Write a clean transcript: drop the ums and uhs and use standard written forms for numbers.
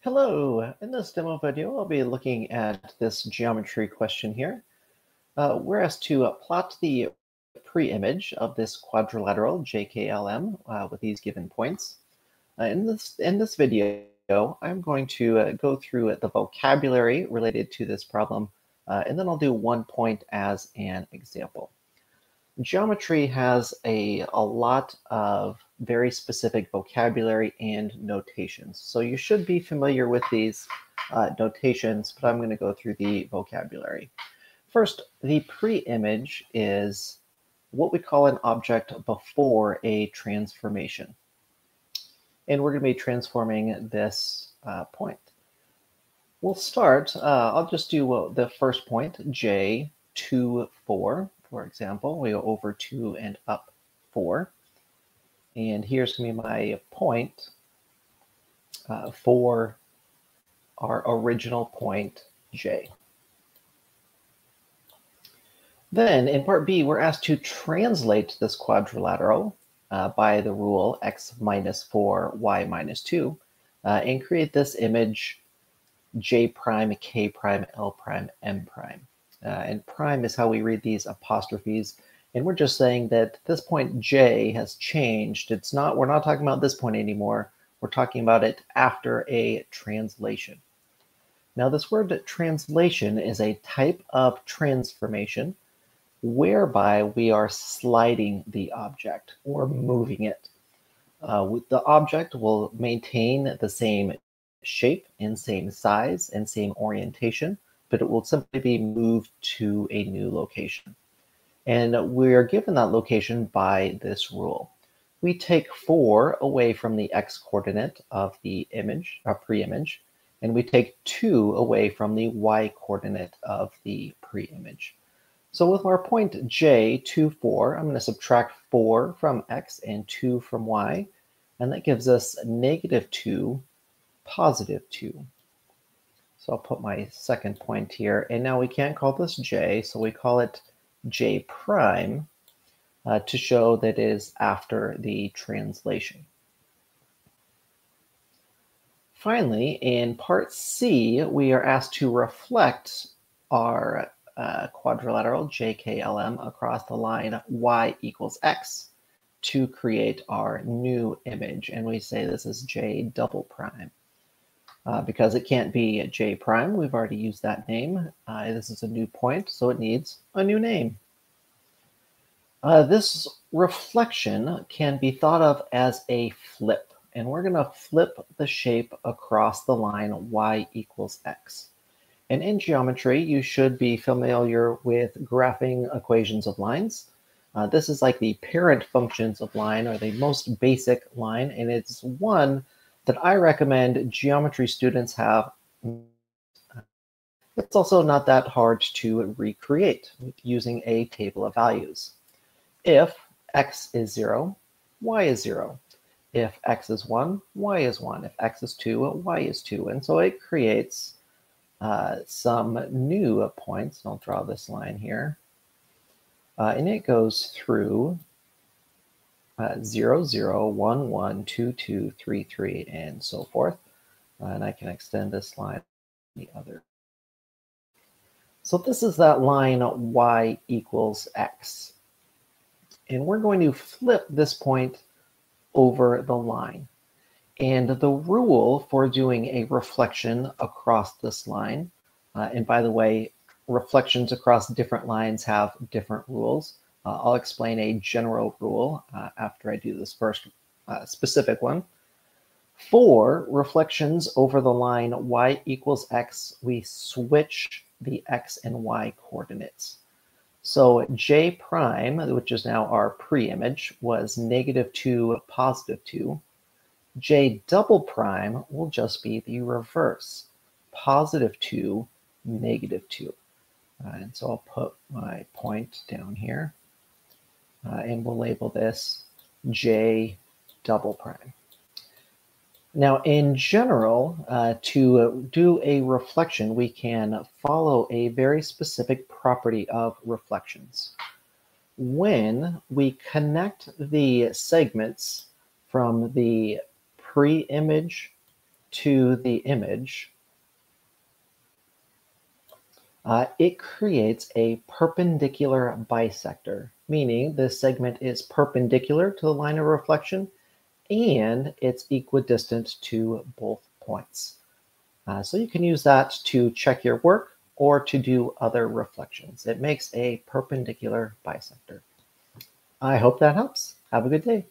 Hello, in this demo video, I'll be looking at this geometry question here. We're asked to plot the pre-image of this quadrilateral JKLM with these given points. In this video, I'm going to go through the vocabulary related to this problem, and then I'll do one point as an example. Geometry has a lot of very specific vocabulary and notations. So you should be familiar with these notations, but I'm going to go through the vocabulary. First, the pre-image is what we call an object before a transformation. And we're going to be transforming this point. We'll start, I'll just do the first point, J, 2, 4. For example, we go over 2 and up 4. And here's going to be my point for our original point, J. Then in part B, we're asked to translate this quadrilateral by the rule x minus 4, y minus 2, and create this image J prime, K prime, L prime, M prime. And prime is how we read these apostrophes. And we're just saying that this point J has changed. We're not talking about this point anymore. We're talking about it after a translation. Now this word translation is a type of transformation whereby we are sliding the object or moving it. The object will maintain the same shape and same size and same orientation, but it will simply be moved to a new location. And we are given that location by this rule. We take 4 away from the x-coordinate of the image, or pre-image, and we take 2 away from the y-coordinate of the pre-image. So with our point J, 2, 4, I'm going to subtract 4 from x and 2 from y, and that gives us -2, +2. So I'll put my second point here, and now we can't call this J, so we call it J prime to show that it is after the translation. Finally, in part C, we are asked to reflect our quadrilateral JKLM across the line y equals x to create our new image, and we say this is J double prime. Because it can't be J prime, we've already used that name. This is a new point, so it needs a new name. This reflection can be thought of as a flip, and we're going to flip the shape across the line y equals x. And in geometry, you should be familiar with graphing equations of lines. This is like the parent functions of line, or the most basic line, and it's one that I recommend geometry students have. It's also not that hard to recreate using a table of values. If x is 0, y is 0. If x is 1, y is 1. If x is 2, y is 2. And so it creates some new points. I'll draw this line here. And it goes through 0, 0, 1, 1, 2, 2, 3, 3, and so forth. And I can extend this line the other. So this is that line y equals x. And we're going to flip this point over the line. And the rule for doing a reflection across this line, and by the way, reflections across different lines have different rules. I'll explain a general rule after I do this first specific one. For reflections over the line y equals x, we switch the x and y coordinates. So J prime, which is now our pre-image, was -2, +2. J double prime will just be the reverse, +2, -2. And so I'll put my point down here. And we'll label this J double prime. Now, in general, to do a reflection, we can follow a very specific property of reflections. When we connect the segments from the pre-image to the image, it creates a perpendicular bisector, meaning the segment is perpendicular to the line of reflection and it's equidistant to both points. So you can use that to check your work or to do other reflections. It makes a perpendicular bisector. I hope that helps. Have a good day.